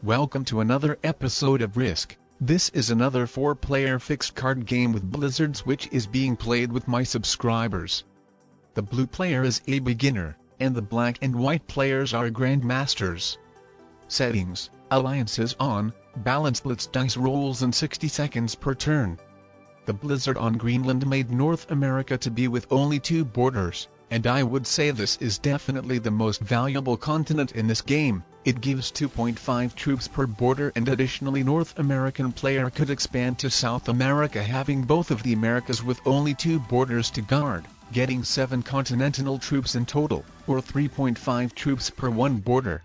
Welcome to another episode of Risk. This is another 4-player fixed card game with Blizzards which is being played with my subscribers. The blue player is a beginner, and the black and white players are grandmasters. Settings: Alliances on, balance blitz dice rolls in 60 seconds per turn. The Blizzard on Greenland made North America to be with only 2 borders, and I would say this is definitely the most valuable continent in this game. It gives 2.5 troops per border, and additionally North American player could expand to South America having both of the Americas with only 2 borders to guard, getting 7 continental troops in total, or 3.5 troops per 1 border.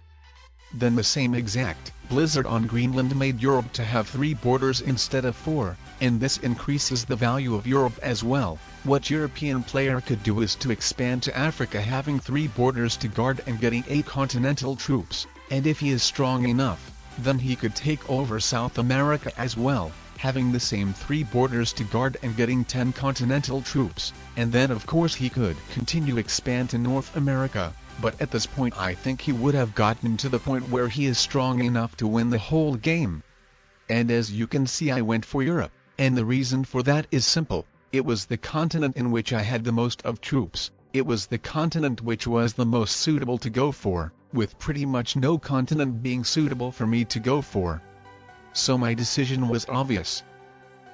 Then the same exact Blizzard on Greenland made Europe to have 3 borders instead of 4, and this increases the value of Europe as well. What European player could do is to expand to Africa having 3 borders to guard and getting 8 continental troops, and if he is strong enough, then he could take over South America as well, having the same 3 borders to guard and getting 10 continental troops, and then of course he could continue expand to North America. But at this point I think he would have gotten to the point where he is strong enough to win the whole game. And as you can see, I went for Europe, and the reason for that is simple. It was the continent in which I had the most of troops, it was the continent which was the most suitable to go for, with pretty much no continent being suitable for me to go for. So my decision was obvious.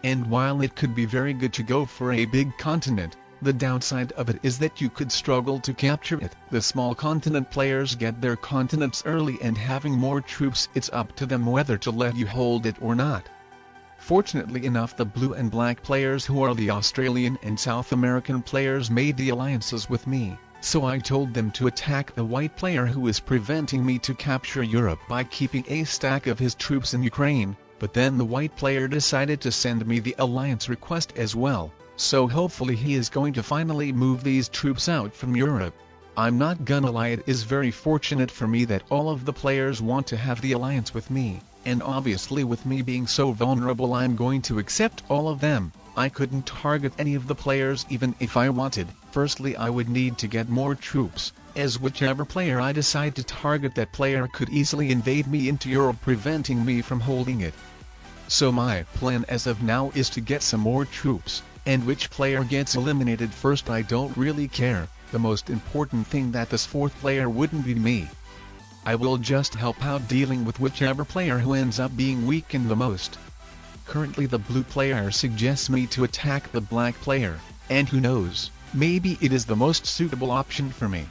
And while it could be very good to go for a big continent, the downside of it is that you could struggle to capture it. The small continent players get their continents early, and having more troops, it's up to them whether to let you hold it or not. Fortunately enough, the blue and black players, who are the Australian and South American players, made the alliances with me, so I told them to attack the white player who is preventing me to capture Europe by keeping a stack of his troops in Ukraine, but then the white player decided to send me the alliance request as well. So hopefully he is going to finally move these troops out from Europe. I'm not gonna lie, it is very fortunate for me that all of the players want to have the alliance with me, and obviously with me being so vulnerable I'm going to accept all of them. I couldn't target any of the players even if I wanted. Firstly, I would need to get more troops, as whichever player I decide to target, that player could easily invade me into Europe, preventing me from holding it. So my plan as of now is to get some more troops. And which player gets eliminated first I don't really care. The most important thing that this 4th player wouldn't be me. I will just help out dealing with whichever player who ends up being weakened the most. Currently the blue player suggests me to attack the black player, and who knows, maybe it is the most suitable option for me.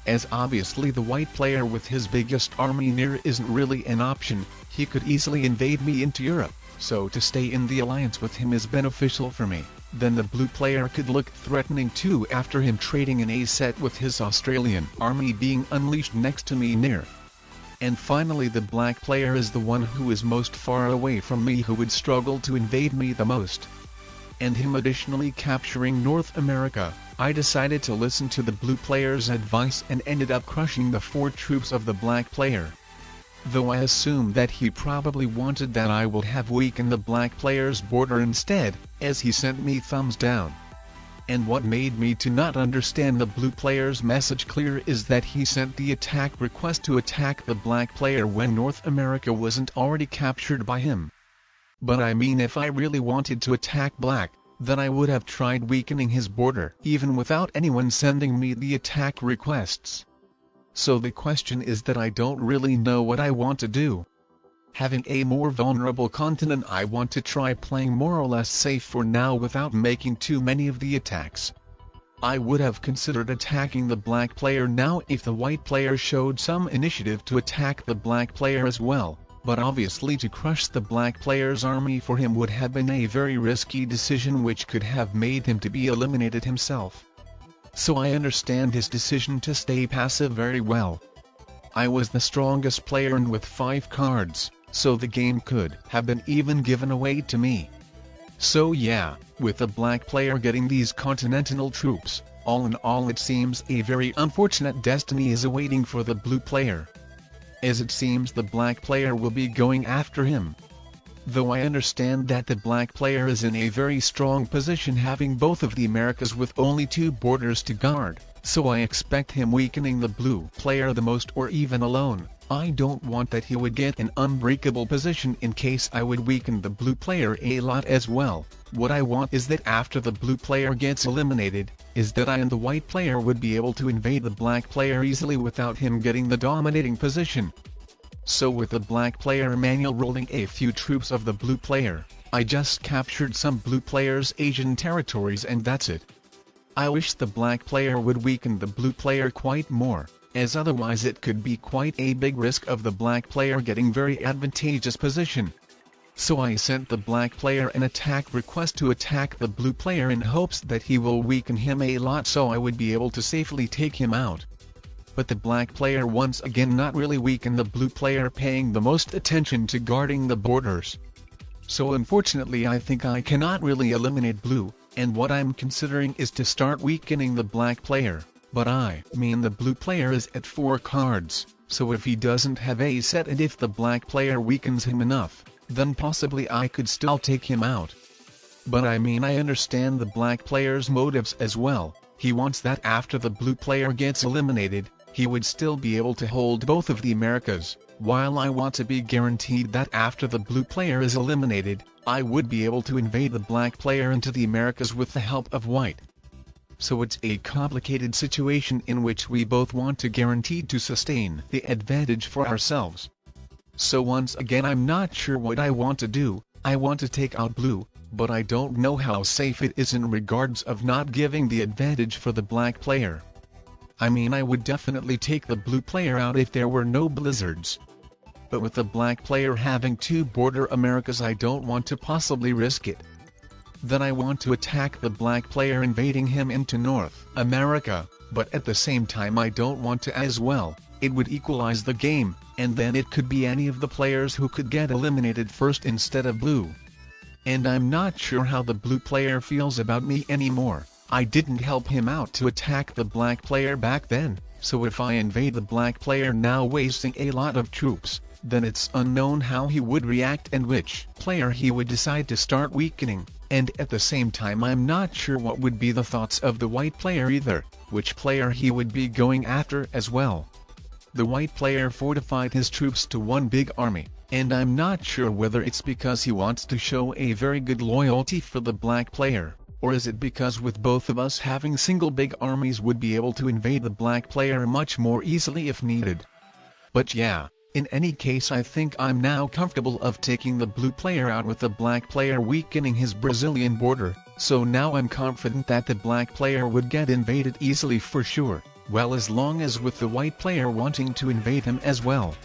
As obviously the white player with his biggest army near isn't really an option, he could easily invade me into Europe, so to stay in the alliance with him is beneficial for me. Then the blue player could look threatening too after him trading in a set with his Australian army being unleashed next to me near. And finally the black player is the one who is most far away from me, who would struggle to invade me the most. And him additionally capturing North America, I decided to listen to the blue player's advice and ended up crushing the 4 troops of the black player. Though I assume that he probably wanted that I would have weakened the black player's border instead, as he sent me thumbs down. And what made me to not understand the blue player's message clear is that he sent the attack request to attack the black player when North America wasn't already captured by him. But I mean, if I really wanted to attack black, then I would have tried weakening his border even without anyone sending me the attack requests. So the question is that I don't really know what I want to do. Having a more vulnerable continent, I want to try playing more or less safe for now without making too many of the attacks. I would have considered attacking the black player now if the white player showed some initiative to attack the black player as well, but obviously to crush the black player's army for him would have been a very risky decision which could have made him to be eliminated himself. So I understand his decision to stay passive very well. I was the strongest player and with 5 cards, so the game could have been even given away to me. So yeah, with the black player getting these continental troops, all in all it seems a very unfortunate destiny is awaiting for the blue player. As it seems the black player will be going after him. Though I understand that the black player is in a very strong position having both of the Americas with only 2 borders to guard, so I expect him weakening the blue player the most, or even alone. I don't want that he would get an unbreakable position in case I would weaken the blue player a lot as well. What I want is that after the blue player gets eliminated, is that I and the white player would be able to invade the black player easily without him getting the dominating position. So with the black player manual rolling a few troops of the blue player, I just captured some blue player's Asian territories and that's it. I wish the black player would weaken the blue player quite more, as otherwise it could be quite a big risk of the black player getting very advantageous position. So I sent the black player an attack request to attack the blue player in hopes that he will weaken him a lot so I would be able to safely take him out. But the black player once again not really weakened the blue player, paying the most attention to guarding the borders. So unfortunately I think I cannot really eliminate blue, and what I'm considering is to start weakening the black player. But I mean the blue player is at 4 cards, so if he doesn't have a set and if the black player weakens him enough, then possibly I could still take him out. But I mean I understand the black player's motives as well. He wants that after the blue player gets eliminated, he would still be able to hold both of the Americas, while I want to be guaranteed that after the blue player is eliminated, I would be able to invade the black player into the Americas with the help of white. So it's a complicated situation in which we both want to guarantee to sustain the advantage for ourselves. So once again I'm not sure what I want to do. I want to take out blue, but I don't know how safe it is in regards of not giving the advantage for the black player. I mean I would definitely take the blue player out if there were no blizzards. But with the black player having 2 border Americas I don't want to possibly risk it. Then I want to attack the black player invading him into North America, but at the same time I don't want to as well. It would equalize the game, and then it could be any of the players who could get eliminated first instead of blue. And I'm not sure how the blue player feels about me anymore. I didn't help him out to attack the black player back then, so if I invade the black player now wasting a lot of troops, then it's unknown how he would react and which player he would decide to start weakening. And at the same time I'm not sure what would be the thoughts of the white player either, which player he would be going after as well. The white player fortified his troops to one big army, and I'm not sure whether it's because he wants to show a very good loyalty for the black player, or is it because with both of us having single big armies would be able to invade the black player much more easily if needed. But yeah. In any case I think I'm now comfortable of taking the blue player out with the black player weakening his Brazilian border, so now I'm confident that the black player would get invaded easily for sure, well as long as with the white player wanting to invade him as well.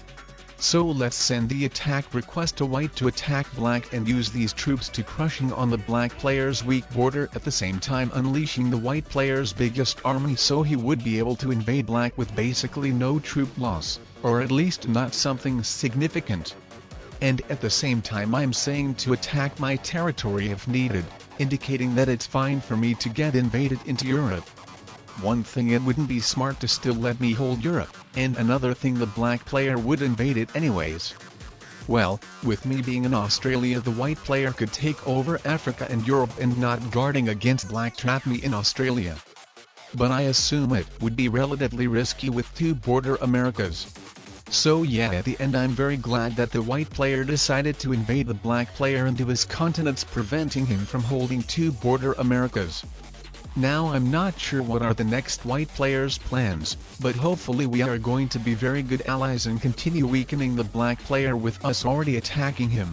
So let's send the attack request to white to attack black and use these troops to crushing on the black player's weak border at the same time unleashing the white player's biggest army so he would be able to invade black with basically no troop loss, or at least not something significant. And at the same time I'm saying to attack my territory if needed, indicating that it's fine for me to get invaded into Europe. One thing, it wouldn't be smart to still let me hold Europe, and another thing, the black player would invade it anyways. Well, with me being in Australia, the white player could take over Africa and Europe and not guarding against black trap me in Australia. But I assume it would be relatively risky with 2 border Americas. So yeah, at the end I'm very glad that the white player decided to invade the black player into his continents, preventing him from holding 2 border Americas. Now I'm not sure what are the next white player's plans, but hopefully we are going to be very good allies and continue weakening the black player with us already attacking him.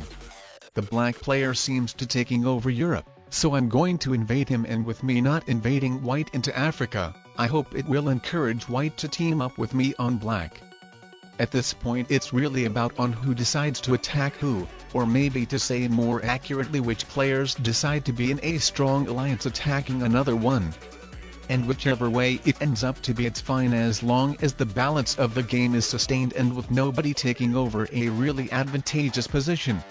The black player seems to taking over Europe, so I'm going to invade him, and with me not invading white into Africa, I hope it will encourage white to team up with me on black. At this point it's really about on who decides to attack who, or maybe to say more accurately which players decide to be in a strong alliance attacking another one. And whichever way it ends up to be, it's fine as long as the balance of the game is sustained and with nobody taking over a really advantageous position.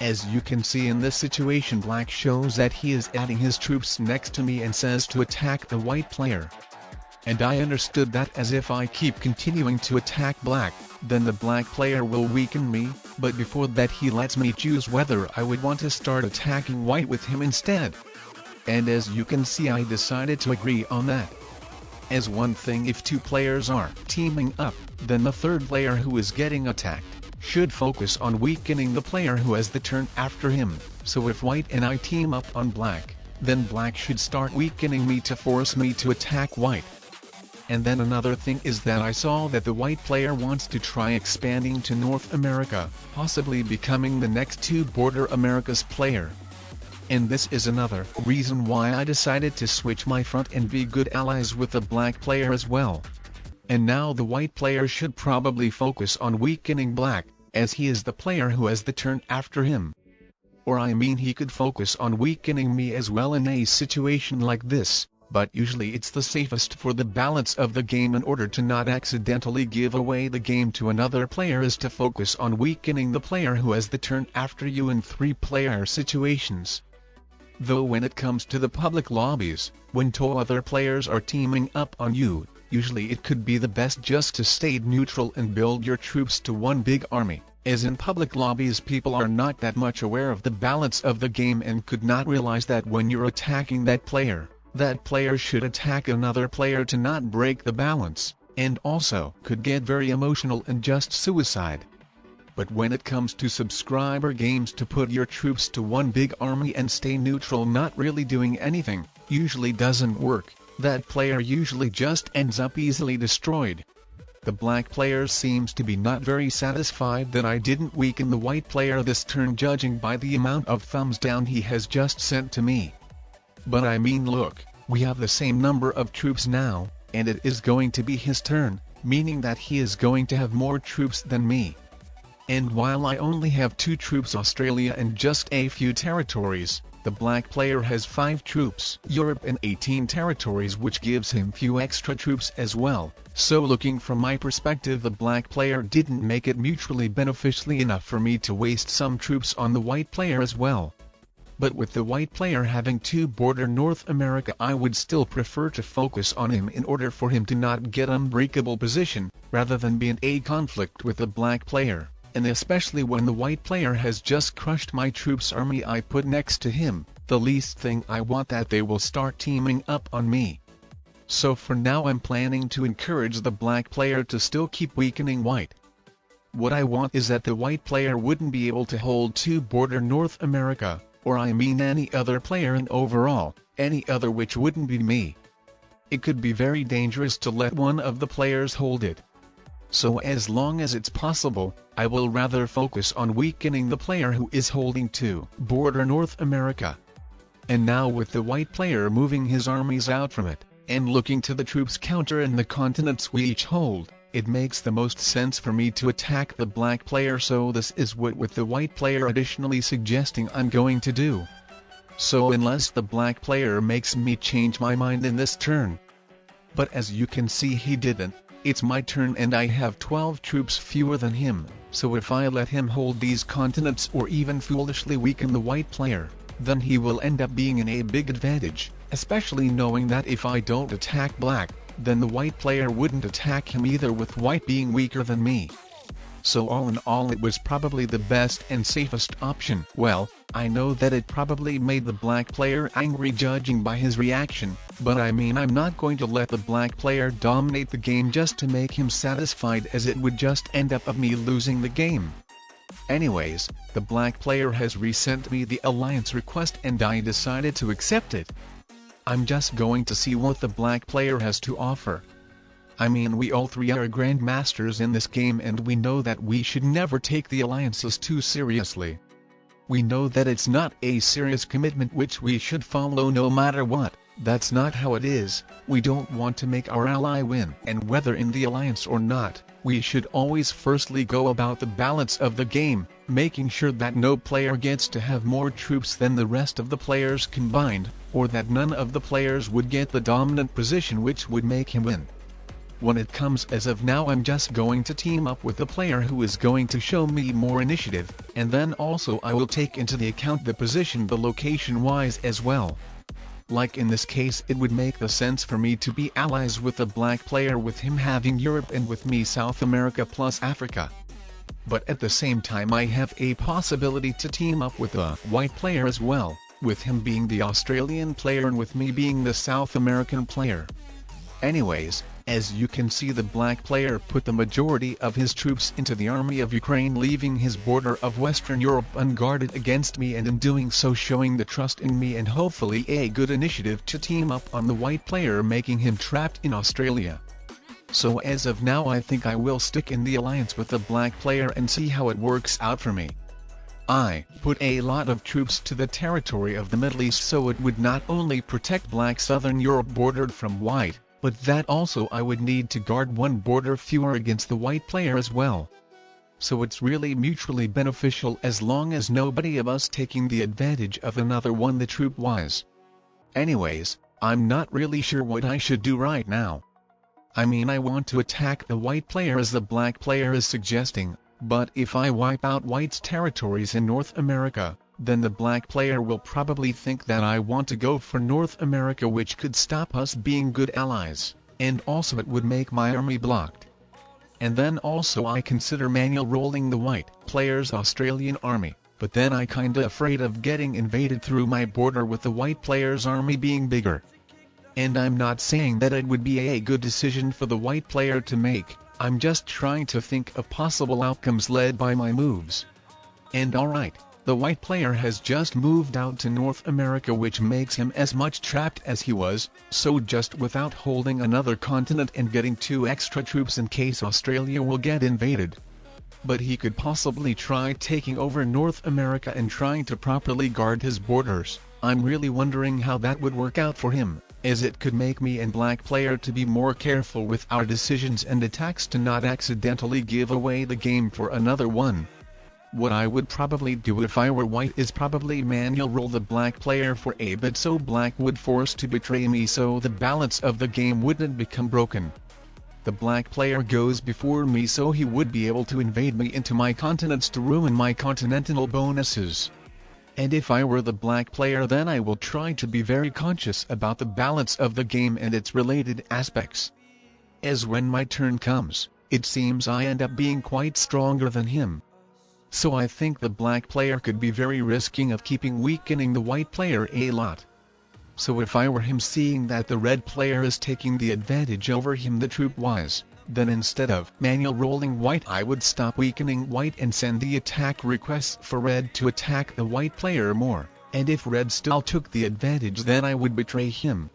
As you can see in this situation, black shows that he is adding his troops next to me and says to attack the white player. And I understood that as if I keep continuing to attack black, then the black player will weaken me, but before that he lets me choose whether I would want to start attacking white with him instead. And as you can see, I decided to agree on that. As one thing, if two players are teaming up, then the third player who is getting attacked should focus on weakening the player who has the turn after him. So if white and I team up on black, then black should start weakening me to force me to attack white. And then another thing is that I saw that the white player wants to try expanding to North America, possibly becoming the next two border Americas player. And this is another reason why I decided to switch my front and be good allies with the black player as well. And now the white player should probably focus on weakening black, as he is the player who has the turn after him. Or I mean, he could focus on weakening me as well in a situation like this, but usually it's the safest for the balance of the game in order to not accidentally give away the game to another player is to focus on weakening the player who has the turn after you in 3-player situations. Though when it comes to the public lobbies, when two other players are teaming up on you, usually it could be the best just to stay neutral and build your troops to one big army, as in public lobbies people are not that much aware of the balance of the game and could not realize that when you're attacking that player should attack another player to not break the balance, and also could get very emotional and just suicide. But when it comes to subscriber games, to put your troops to one big army and stay neutral not really doing anything, usually doesn't work. That player usually just ends up easily destroyed. The black player seems to be not very satisfied that I didn't weaken the white player this turn, judging by the amount of thumbs down he has just sent to me. But I mean, look, we have the same number of troops now, and it is going to be his turn, meaning that he is going to have more troops than me. And while I only have 2 troops Australia and just a few territories, the black player has 5 troops Europe and 18 territories, which gives him few extra troops as well. So looking from my perspective, the black player didn't make it mutually beneficially enough for me to waste some troops on the white player as well. But with the white player having 2 border North America, I would still prefer to focus on him in order for him to not get unbreakable position, rather than be in a conflict with the black player. And especially when the white player has just crushed my troops army I put next to him, the least thing I want that they will start teaming up on me. So for now I'm planning to encourage the black player to still keep weakening white. What I want is that the white player wouldn't be able to hold 2 border North America, or I mean any other player, and overall, any other which wouldn't be me. It could be very dangerous to let one of the players hold it. So as long as it's possible, I will rather focus on weakening the player who is holding 2 border North America. And now with the white player moving his armies out from it, and looking to the troops counter in the continents we each hold, it makes the most sense for me to attack the black player. So this is what with the white player additionally suggesting I'm going to do. So unless the black player makes me change my mind in this turn. But as you can see, he didn't. It's my turn and I have 12 troops fewer than him, so if I let him hold these continents or even foolishly weaken the white player, then he will end up being in a big advantage, especially knowing that if I don't attack black, then the white player wouldn't attack him either, with white being weaker than me. So all in all, it was probably the best and safest option. Well, I know that it probably made the black player angry judging by his reaction, but I mean, I'm not going to let the black player dominate the game just to make him satisfied, as it would just end up of me losing the game. Anyways, the black player has resent me the alliance request and I decided to accept it. I'm just going to see what the black player has to offer. I mean, we all 3 are grandmasters in this game, and we know that we should never take the alliances too seriously. We know that it's not a serious commitment which we should follow no matter what. That's not how it is. We don't want to make our ally win, and whether in the alliance or not, we should always firstly go about the balance of the game, making sure that no player gets to have more troops than the rest of the players combined, or that none of the players would get the dominant position which would make him win. When it comes as of now, I'm just going to team up with the player who is going to show me more initiative, and then also I will take into the account the position, the location wise as well. Like in this case, it would make the sense for me to be allies with the black player, with him having Europe and with me South America plus Africa. But at the same time, I have a possibility to team up with a white player as well, with him being the Australian player and with me being the South American player. Anyways, as you can see, the black player put the majority of his troops into the army of Ukraine, leaving his border of Western Europe unguarded against me, and in doing so showing the trust in me and hopefully a good initiative to team up on the white player, making him trapped in Australia. So as of now I think I will stick in the alliance with the black player and see how it works out for me. I put a lot of troops to the territory of the Middle East so it would not only protect black Southern Europe bordered from white, but that also I would need to guard one border fewer against the white player as well. So it's really mutually beneficial as long as nobody of us taking the advantage of another one the troop-wise. Anyways, I'm not really sure what I should do right now. I mean, I want to attack the white player as the black player is suggesting, but if I wipe out white's territories in North America, then the black player will probably think that I want to go for North America, which could stop us being good allies, and also it would make my army blocked. And then also I consider manual rolling the white player's Australian army, but then I kinda afraid of getting invaded through my border with the white player's army being bigger. And I'm not saying that it would be a good decision for the white player to make, I'm just trying to think of possible outcomes led by my moves. And alright, the white player has just moved out to North America, which makes him as much trapped as he was, so just without holding another continent and getting 2 extra troops in case Australia will get invaded. But he could possibly try taking over North America and trying to properly guard his borders. I'm really wondering how that would work out for him, as it could make me and black player to be more careful with our decisions and attacks to not accidentally give away the game for another one. What I would probably do if I were white is probably manual roll the black player for a bit so black would force to betray me so the balance of the game wouldn't become broken. The black player goes before me so he would be able to invade me into my continents to ruin my continental bonuses. And if I were the black player, then I will try to be very conscious about the balance of the game and its related aspects. As when my turn comes, it seems I end up being quite stronger than him. So I think the black player could be very risking of weakening the white player a lot. So if I were him, seeing that the red player is taking the advantage over him the troop-wise, then instead of manual rolling white I would stop weakening white and send the attack requests for red to attack the white player more, and if red still took the advantage then I would betray him.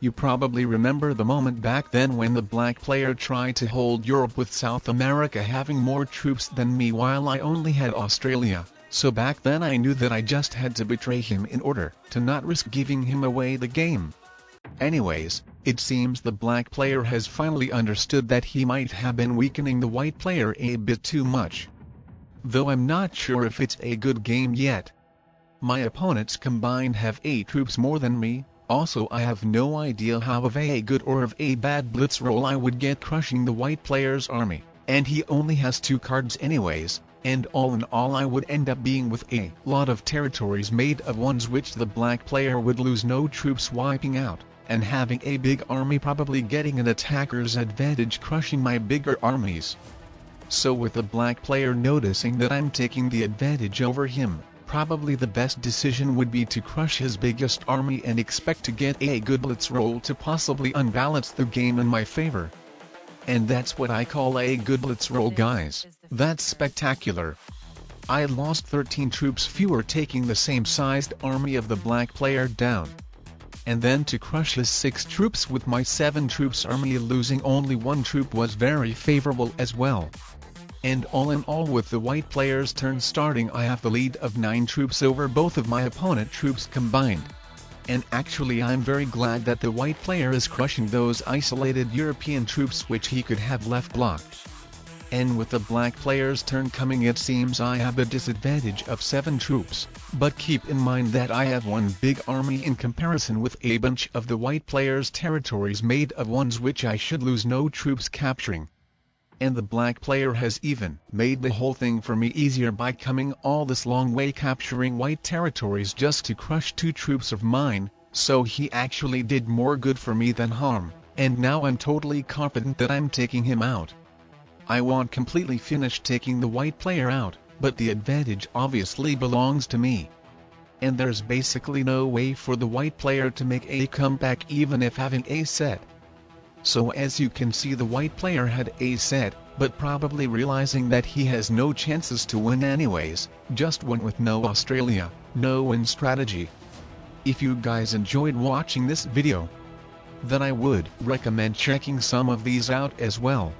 You probably remember the moment back then when the black player tried to hold Europe with South America having more troops than me while I only had Australia, so back then I knew that I just had to betray him in order to not risk giving him away the game. Anyways, it seems the black player has finally understood that he might have been weakening the white player a bit too much. Though I'm not sure if it's a good game yet. My opponents combined have 8 troops more than me, also I have no idea how of a good or of a bad blitz roll I would get crushing the white player's army, and he only has 2 cards anyways, and all in all I would end up being with a lot of territories made of ones which the black player would lose no troops wiping out, and having a big army probably getting an attacker's advantage crushing my bigger armies. So with the black player noticing that I'm taking the advantage over him, probably the best decision would be to crush his biggest army and expect to get a good blitz roll to possibly unbalance the game in my favor. And that's what I call a good blitz roll, guys. That's spectacular. I lost 13 troops fewer taking the same sized army of the black player down. And then to crush his 6 troops with my 7 troops army losing only 1 troop was very favorable as well. And all in all, with the white player's turn starting, I have the lead of 9 troops over both of my opponent troops combined. And actually I'm very glad that the white player is crushing those isolated European troops which he could have left blocked. And with the black player's turn coming, it seems I have a disadvantage of 7 troops, but keep in mind that I have one big army in comparison with a bunch of the white player's territories made of ones which I should lose no troops capturing. And the black player has even made the whole thing for me easier by coming all this long way capturing white territories just to crush 2 troops of mine, so he actually did more good for me than harm, and now I'm totally confident that I'm taking him out. I won't completely finish taking the white player out, but the advantage obviously belongs to me. And there's basically no way for the white player to make a comeback even if having a set. So as you can see, the white player had a set, but probably realizing that he has no chances to win anyways, just went with no Australia, no win strategy. If you guys enjoyed watching this video, then I would recommend checking some of these out as well.